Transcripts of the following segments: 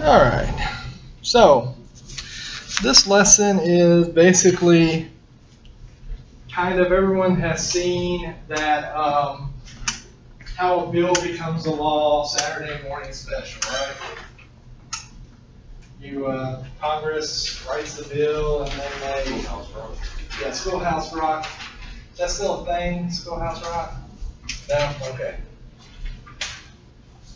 All right, so this lesson is basically kind of everyone has seen that how a bill becomes a law Saturday morning special, right? Congress writes the bill and then Schoolhouse Rock. Is that still a thing, Schoolhouse Rock? No? Okay.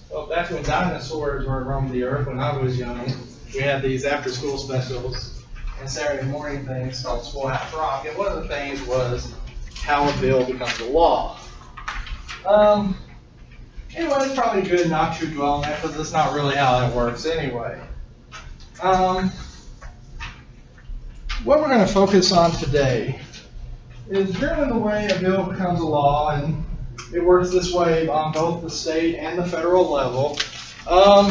Well, back when dinosaurs were roaming the earth when I was young, we had these after-school specials and Saturday morning things called Schoolhouse Rock. And one of the things was how a bill becomes a law. Anyway, it's probably good not to dwell on that because it's not really how that works anyway. What we're going to focus on today is generally the way a bill becomes a law, and it works this way on both the state and the federal level. A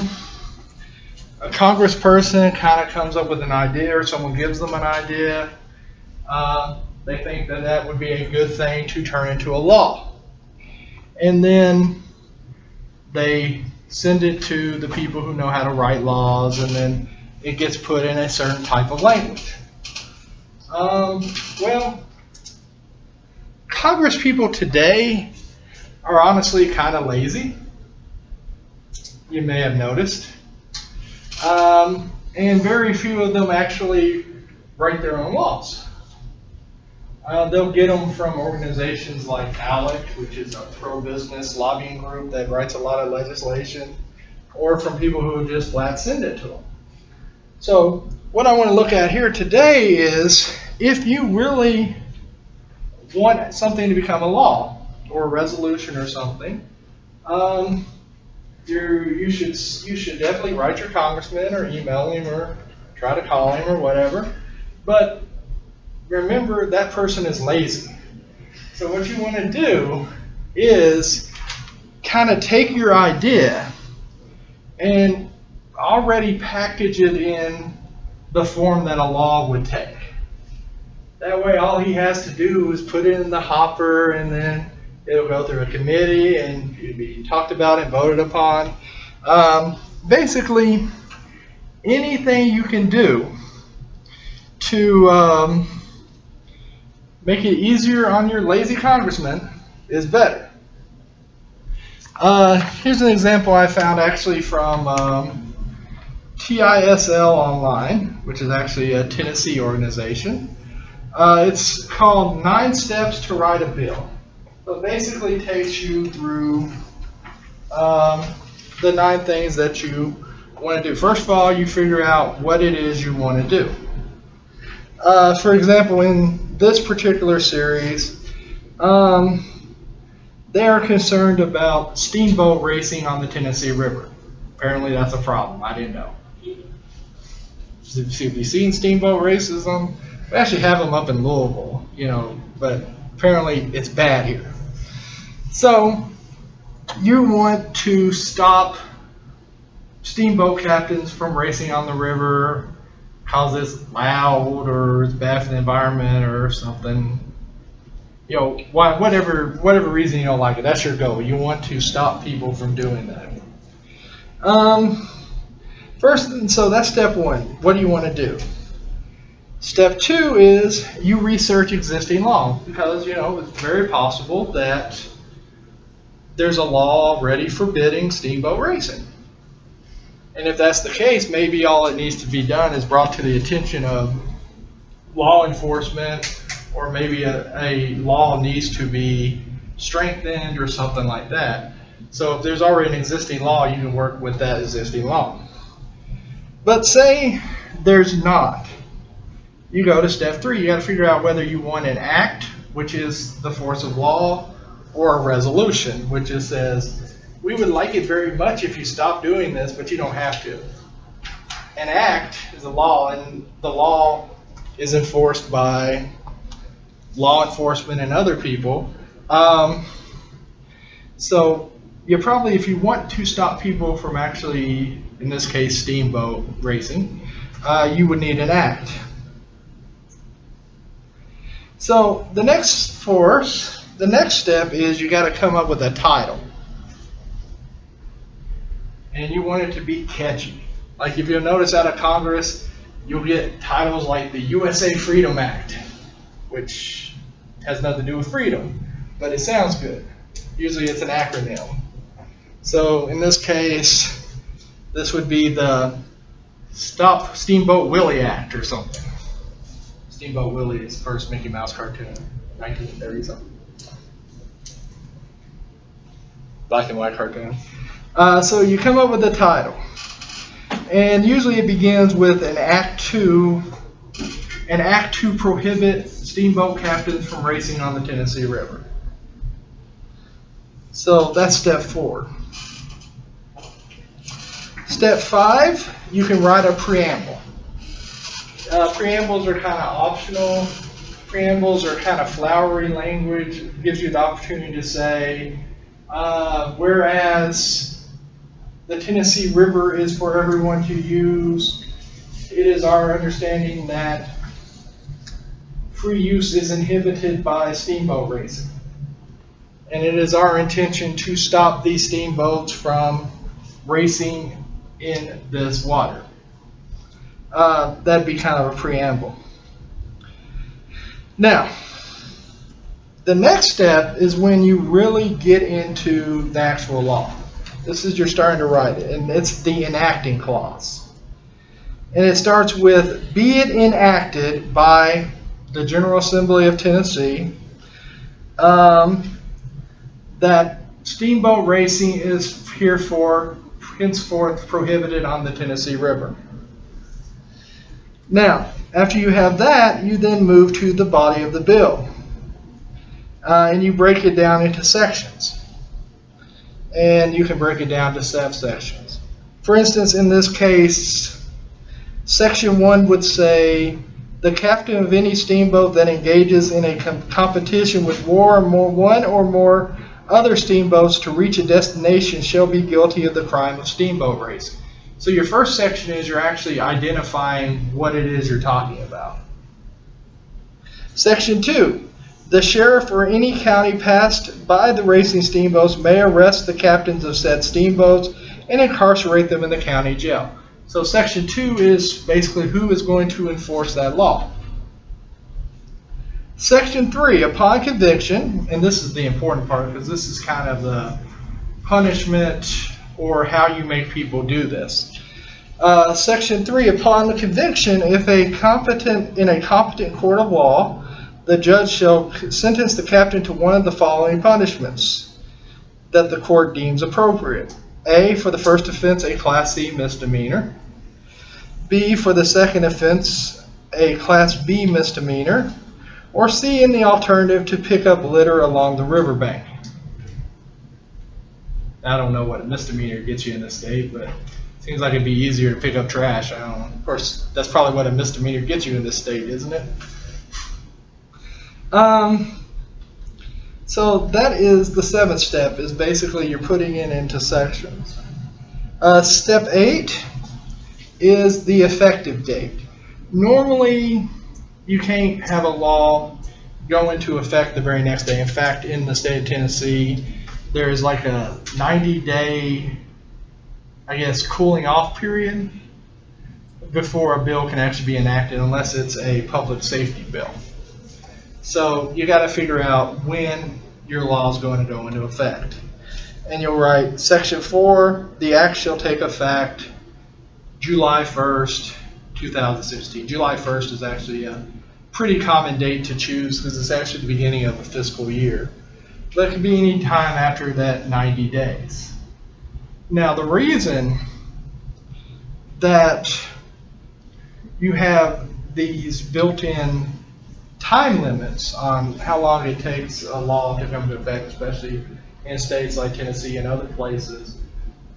congressperson kind of comes up with an idea, or someone gives them an idea. They think that that would be a good thing to turn into a law. And then they send it to the people who know how to write laws, and then it gets put in a certain type of language. Well, Congress people today are honestly kind of lazy. You may have noticed. And very few of them actually write their own laws. They'll get them from organizations like ALEC, which is a pro-business lobbying group that writes a lot of legislation, or from people who just flat send it to them. So what I want to look at here today is if you really want something to become a law or a resolution or something, you should definitely write your congressman or email him or try to call him or whatever. But remember, that person is lazy. So what you want to do is kind of take your idea and already package it in the form that a law would take. That way all he has to do is put it in the hopper, and then it'll go through a committee and it'll be talked about and voted upon. Basically, anything you can do to make it easier on your lazy congressman is better. Here's an example I found actually from TISL Online, which is actually a Tennessee organization. It's called 9 Steps to Write a Bill. So it basically takes you through the 9 things that you want to do. First of all, you figure out what it is you want to do. For example, in this particular series, they are concerned about steamboat racing on the Tennessee River. Apparently that's a problem. I didn't know. Have you seen steamboat races? We actually have them up in Louisville, but apparently it's bad here. So you want to stop steamboat captains from racing on the river because it's loud or it's bad for the environment or something. Whatever reason you don't like it, that's your goal. You want to stop people from doing that. So that's step 1. What do you want to do? Step 2 is you research existing law, because it's very possible that there's a law already forbidding steamboat racing. And if that's the case, maybe all that needs to be done is brought to the attention of law enforcement, or maybe a law needs to be strengthened or something like that. So if there's already an existing law, you can work with that existing law. But say there's not. You go to step 3. You got to figure out whether you want an act, which is the force of law, or a resolution, which just says, we would like it very much if you stop doing this, but you don't have to. An act is a law, and the law is enforced by law enforcement and other people. So you probably, if you want to stop people from actually, in this case, steamboat racing, you would need an act. So the next step is you got to come up with a title. And you want it to be catchy. Like if you'll notice out of Congress, you'll get titles like the USA Freedom Act, which has nothing to do with freedom, but it sounds good. Usually it's an acronym. So in this case, this would be the Stop Steamboat Willie Act or something. Steamboat Willie is the first Mickey Mouse cartoon, 1930-something. Black and white cartoon. So you come up with the title. And usually it begins with an Act 2. An Act 2 prohibit steamboat captains from racing on the Tennessee River. So that's step 4. Step 5, you can write a preamble. Preambles are kind of optional. Preambles are kind of flowery language. It gives you the opportunity to say, whereas the Tennessee River is for everyone to use, it is our understanding that free use is inhibited by steamboat racing. And it is our intention to stop these steamboats from racing in this water. That'd be kind of a preamble. Now, the next step is when you really get into the actual law. This is you're starting to write it, and it's the enacting clause. And it starts with, be it enacted by the General Assembly of Tennessee that steamboat racing is henceforth prohibited on the Tennessee River. Now, after you have that, you then move to the body of the bill. And you break it down into sections. And you can break it down to subsections. For instance, in this case, Section 1 would say, the captain of any steamboat that engages in a competition with one or more other steamboats to reach a destination shall be guilty of the crime of steamboat racing. So your first section is you're actually identifying what it is you're talking about. Section 2, the sheriff or any county passed by the racing steamboats may arrest the captains of said steamboats and incarcerate them in the county jail. So Section 2 is basically who is going to enforce that law. Section 3, upon conviction, and this is the important part because this is kind of the punishment or how you make people do this. Section 3, upon the conviction, if in a competent court of law, the judge shall sentence the captain to one of the following punishments that the court deems appropriate. A, for the first offense, a Class C misdemeanor. B, for the second offense, a Class B misdemeanor. Or C, in the alternative, to pick up litter along the riverbank. I don't know what a misdemeanor gets you in this state, but it seems like it'd be easier to pick up trash. I don't know. Of course, that's probably what a misdemeanor gets you in this state, isn't it? So that is the 7th step, is basically you're putting it into sections. Step 8 is the effective date. Normally, you can't have a law go into effect the very next day. In fact, in the state of Tennessee, there is like a 90-day, I guess, cooling off period before a bill can actually be enacted unless it's a public safety bill. So you got to figure out when your law is going to go into effect. And you'll write Section 4, the act shall take effect July 1st, 2016. July 1st is actually a pretty common date to choose because it's actually the beginning of a fiscal year. But it can be any time after that 90 days. Now the reason that you have these built-in time limits on how long it takes a law to come into effect, especially in states like Tennessee and other places,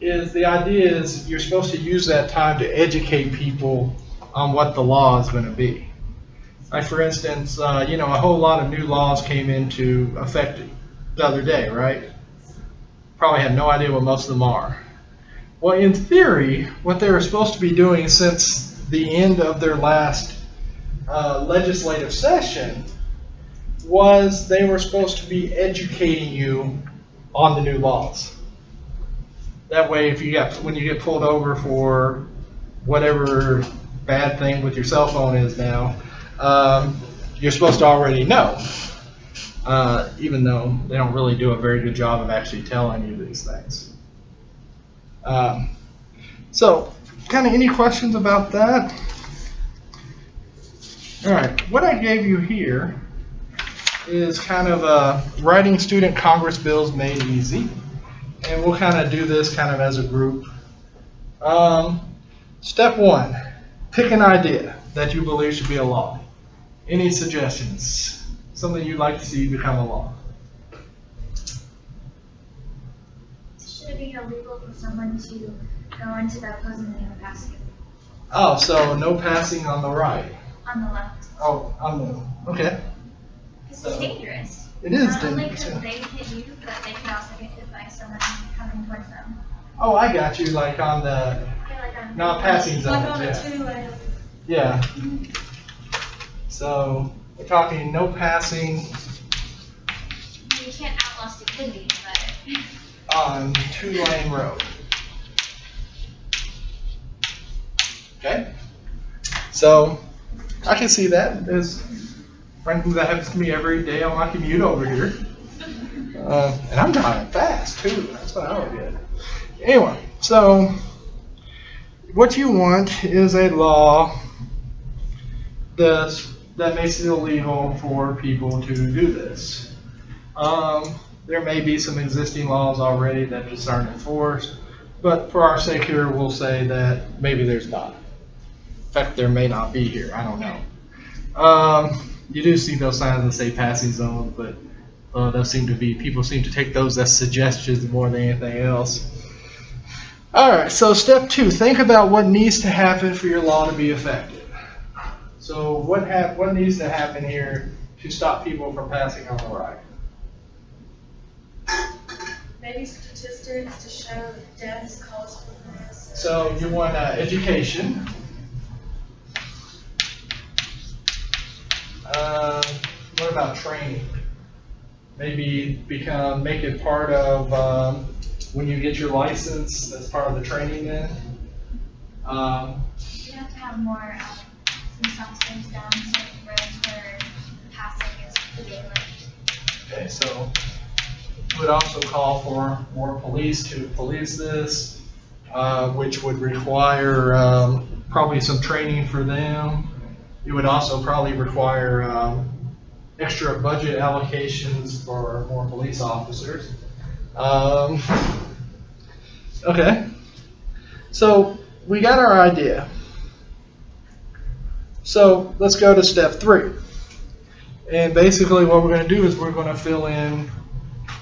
is the idea is you're supposed to use that time to educate people on what the law is going to be. Like for instance, a whole lot of new laws came into effect the other day, right? Probably have no idea what most of them are. Well, in theory, what they were supposed to be doing since the end of their last legislative session was they were supposed to be educating you on the new laws. That way, when you get pulled over for whatever bad thing with your cell phone is now, you're supposed to already know, even though they don't really do a very good job of actually telling you these things. So, kind of any questions about that? All right, what I gave you here is kind of writing student Congress bills made easy, and we'll kind of do this kind of as a group. Step 1, pick an idea that you believe should be a law. Any suggestions? Something you'd like to see become a law? Should it be illegal for someone to go into the opposing lane and pass it? Oh, so no passing on the right. On the left. Oh, okay. Because it's dangerous. It is Not only dangerous. could they hit you, but they could also get hit by someone coming towards them. Oh, I got you, like on the Yeah, like on not passing zones. Like on Yeah. a two-way. Yeah. So we're talking no passing You can't outlaw stupidity, but on 2-lane road. Okay. So I can see that. There's frankly that happens to me every day on my commute over here. And I'm driving fast too. That's what I would get. Anyway, so what you want is a law that makes it illegal for people to do this. There may be some existing laws already that just aren't enforced, but for our sake here, we'll say that maybe there's not. In fact, there may not be here. I don't know. You do see those signs that say passing zones, but those seem to be, people seem to take those as suggestions more than anything else. All right, so step 2, think about what needs to happen for your law to be effective. So what needs to happen here to stop people from passing on the right? Maybe statistics to show that deaths caused from this. So you want education. What about training? Maybe make it part of when you get your license. That's part of the training then. you have to have more some substance down certain roads where passing is illegal. Okay, so you would also call for more police to police this, which would require probably some training for them. It would also probably require extra budget allocations for more police officers. Okay, so we got our idea. So let's go to step 3. And basically what we're going to do is we're going to fill in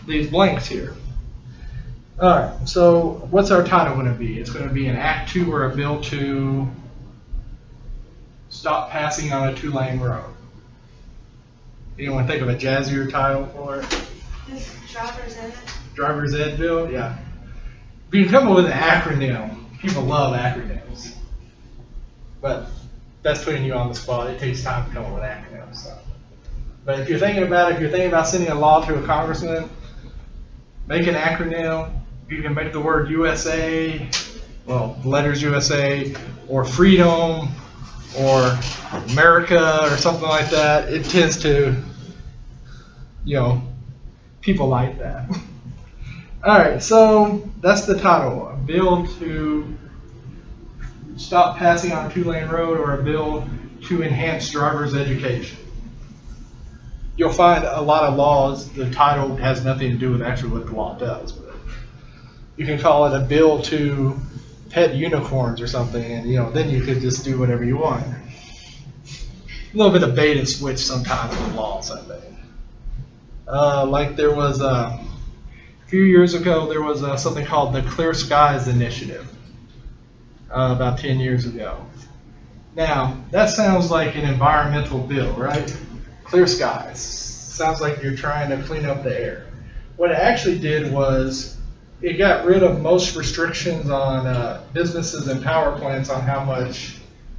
these blanks here. Alright, so what's our title going to be? It's going to be an Act 2 or a Bill to stop passing on a 2-lane road. Anyone think of a jazzier title for it? Driver's ed. Driver's ed bill? Yeah. If you can come up with an acronym, people love acronyms. But that's putting you on the spot. It takes time to come up with acronyms. So. But if you're thinking about sending a law to a congressman, make an acronym. You can make the word USA, well, the letters USA, or freedom, or America, or something like that. It tends to, people like that. All right, so that's the title. A bill to stop passing on a 2-lane road, or a bill to enhance driver's education. You'll find a lot of laws, the title has nothing to do with actually what the law does. But you can call it a bill to pet unicorns or something, and then you could just do whatever you want. A little bit of bait and switch sometimes with laws, I think. Like there was a few years ago, there was something called the Clear Skies Initiative, about 10 years ago. Now, that sounds like an environmental bill, right? Clear skies. Sounds like you're trying to clean up the air. What it actually did was it got rid of most restrictions on businesses and power plants on how much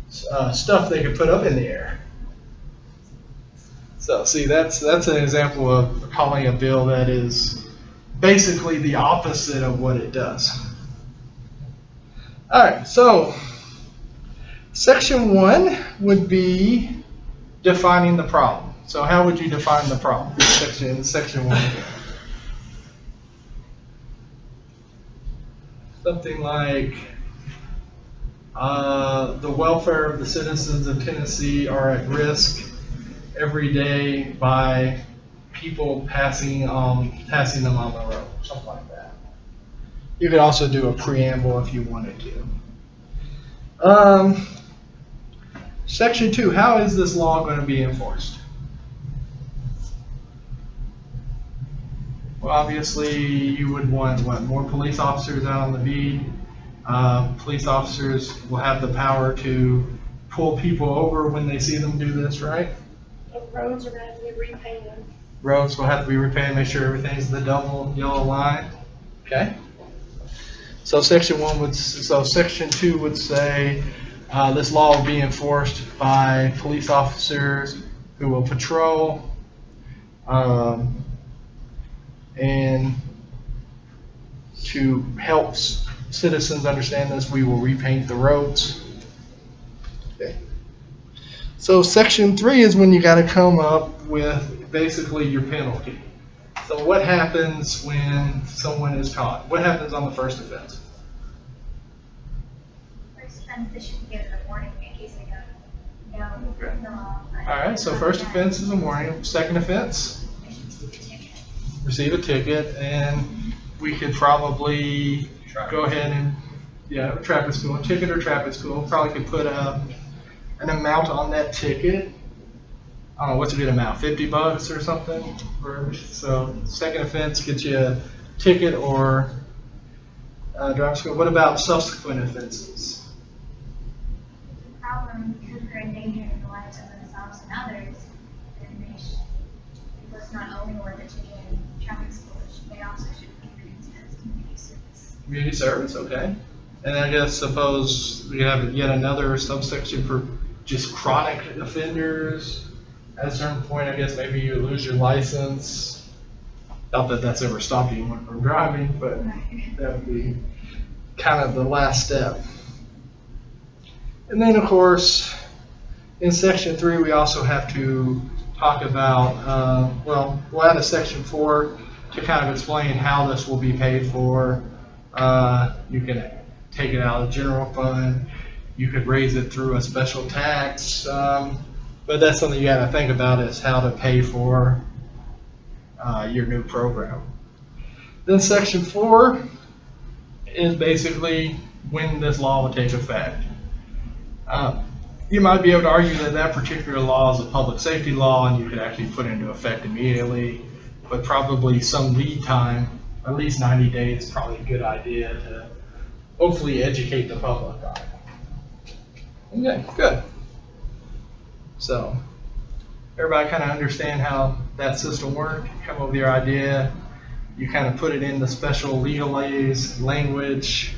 stuff they could put up in the air. So see, that's an example of calling a bill that is basically the opposite of what it does. All right, so Section 1 would be defining the problem. So how would you define the problem? Section 1. Something like the welfare of the citizens of Tennessee are at risk every day by people passing them on the road, something like that. You could also do a preamble if you wanted to. Section 2, how is this law going to be enforced? Well, obviously, you would want, more police officers out on the beat. Police officers will have the power to pull people over when they see them do this, right? Roads are going to be repainted. Roads will have to be repainted, make sure everything's the double yellow line. Okay. So section 2 would say this law will be enforced by police officers who will patrol and to help citizens understand this, we will repaint the roads. Okay. So section 3 is when you got to come up with basically your penalty. So what happens when someone is caught? What happens on the first offense? First offense, they should give it a warning in case they don't know the law. All right, so first offense is a warning. Second offense? They should receive a ticket. Receive a ticket, and we could probably go ahead and, traffic school, ticket or traffic school. Probably could put an amount on that ticket. I don't know, what's a good amount, $50 or something? So second offense gets you a ticket or driving school. What about subsequent offenses? The problem, because they're endangering the lives of themselves and others, then they should, it's not only worth it to be in traffic school, they also should be as community service. Community service, okay. And I guess suppose we have yet another subsection for just chronic offenders. At a certain point, I guess maybe you lose your license. Not that that's ever stopped anyone from driving, but that would be kind of the last step. And then, of course, in section 3, we also have to talk about, we'll add a section 4 to kind of explain how this will be paid for. You can take it out of the general fund. You could raise it through a special tax. But that's something you got to think about, is how to pay for your new program. Then section 4 is basically when this law will take effect. You might be able to argue that that particular law is a public safety law and you could actually put it into effect immediately, but probably some lead time, at least 90 days, is probably a good idea to hopefully educate the public on it. Okay, good. So everybody kind of understand how that system works. You come up with your idea, you kind of put it in the special legalese language,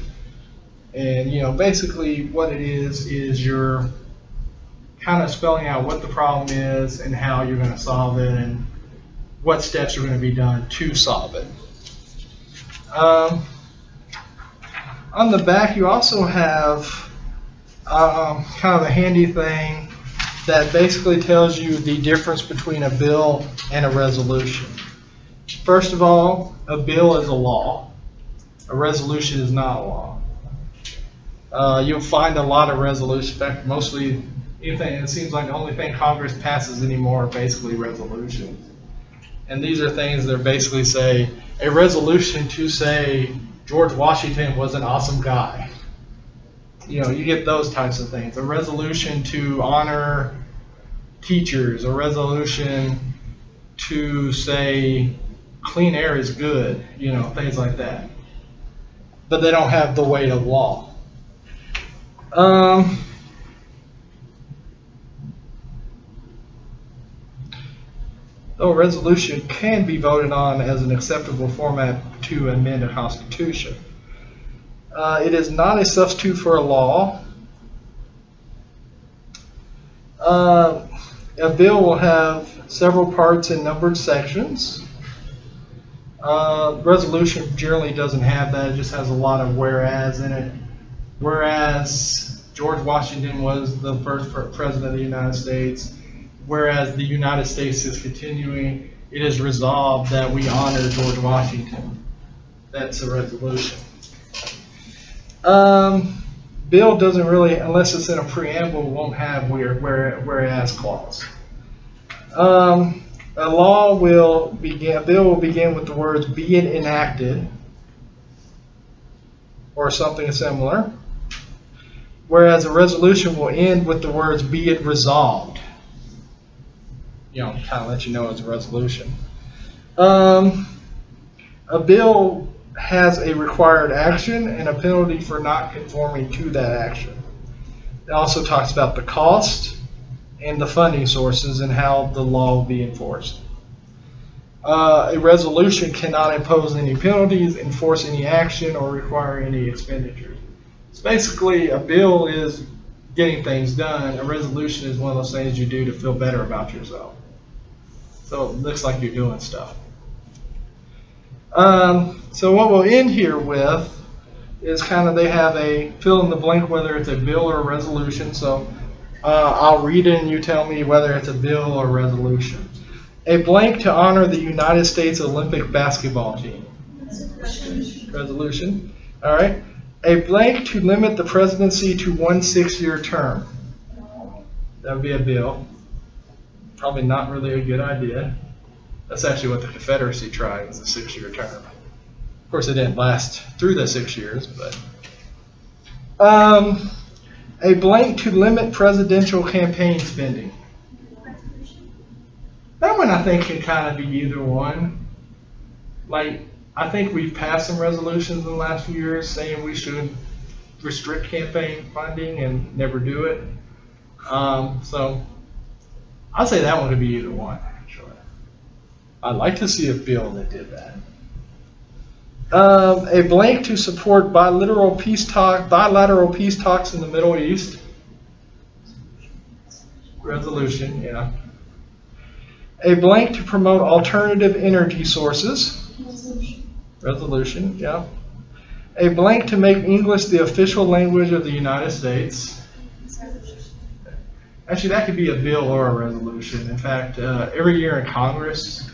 and basically what it is you're kind of spelling out what the problem is and how you're going to solve it and what steps are going to be done to solve it. On the back, you also have kind of a handy thing that basically tells you the difference between a bill and a resolution. First of all, a bill is a law. A resolution is not a law. You'll find a lot of resolutions. In fact, mostly anything, it seems like the only thing Congress passes anymore are basically resolutions. And these are things that basically say, a resolution to say George Washington was an awesome guy. You get those types of things. A resolution to honor teachers, a resolution to say clean air is good, things like that. But they don't have the weight of law. Though a resolution can be voted on as an acceptable format to amend a constitution, it is not a substitute for a law. A bill will have several parts and numbered sections. Resolution generally doesn't have that. It just has a lot of whereas in it. Whereas George Washington was the first president of the United States. Whereas the United States is continuing, it is resolved that we honor George Washington. That's a resolution. Bill doesn't really, unless it's in a preamble, won't have whereas clause. A bill will begin with the words "be it enacted" or something similar, whereas a resolution will end with the words "be it resolved." You know, kind of let you know it's a resolution. A bill has a required action and a penalty for not conforming to that action. It also talks about the cost and the funding sources and how the law will be enforced. A resolution cannot impose any penalties, enforce any action, or require any expenditures. So basically, a bill is getting things done. A resolution is one of those things you do to feel better about yourself. So it looks like you're doing stuff. So what we'll end here with is kind of, they have a fill in the blank whether it's a bill or a resolution. So I'll read it and you tell me whether it's a bill or a resolution. A blank to honor the United States Olympic basketball team. Resolution. All right. A blank to limit the presidency to 1 6-year term. That would be a bill. Probably not really a good idea. That's actually what the Confederacy tried, was a 6-year term. Of course, it didn't last through the 6 years, but. A blank to limit presidential campaign spending. That one I think can kind of be either one. Like, I think we've passed some resolutions in the last few years saying we should restrict campaign funding and never do it. So I'd say that one could be either one, actually. I'd like to see a bill that did that. A blank to support bilateral peace talks in the Middle East. Resolution, yeah. A blank to promote alternative energy sources. Resolution, yeah. A blank to make English the official language of the United States. Actually, that could be a bill or a resolution. In fact, every year in Congress,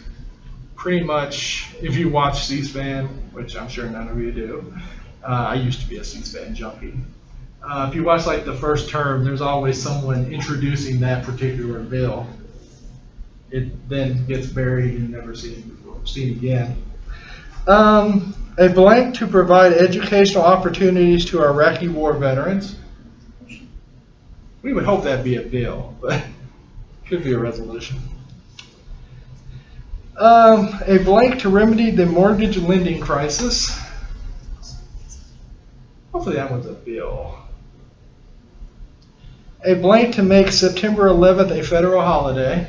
pretty much, if you watch C-SPAN, which I'm sure none of you do, I used to be a C-SPAN junkie. If you watch like the first term, there's always someone introducing that particular bill. It then gets buried and never seen again. A blank to provide educational opportunities to Iraqi war veterans. We would hope that'd be a bill, but it could be a resolution. A blank to remedy the mortgage lending crisis. Hopefully that one's a bill. A blank to make September 11th a federal holiday.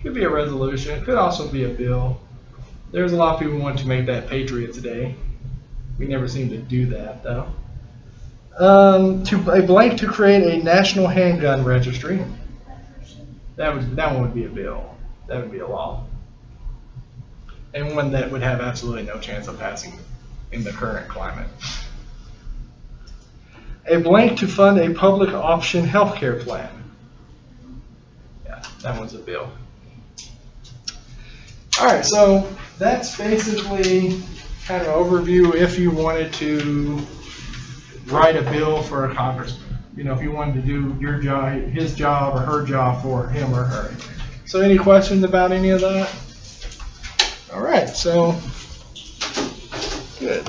Could be a resolution. Could also be a bill. There's a lot of people who want to make that Patriots Day. We never seem to do that, though. A blank to create a national handgun registry. That one would be a bill. That would be a law. And one that would have absolutely no chance of passing in the current climate. A blank to fund a public option healthcare plan. Yeah, that one's a bill. All right, so that's basically kind of an overview if you wanted to write a bill for a congressman. You know, if you wanted to do your job, his job or her job for him or her. So any questions about any of that? All right, so good.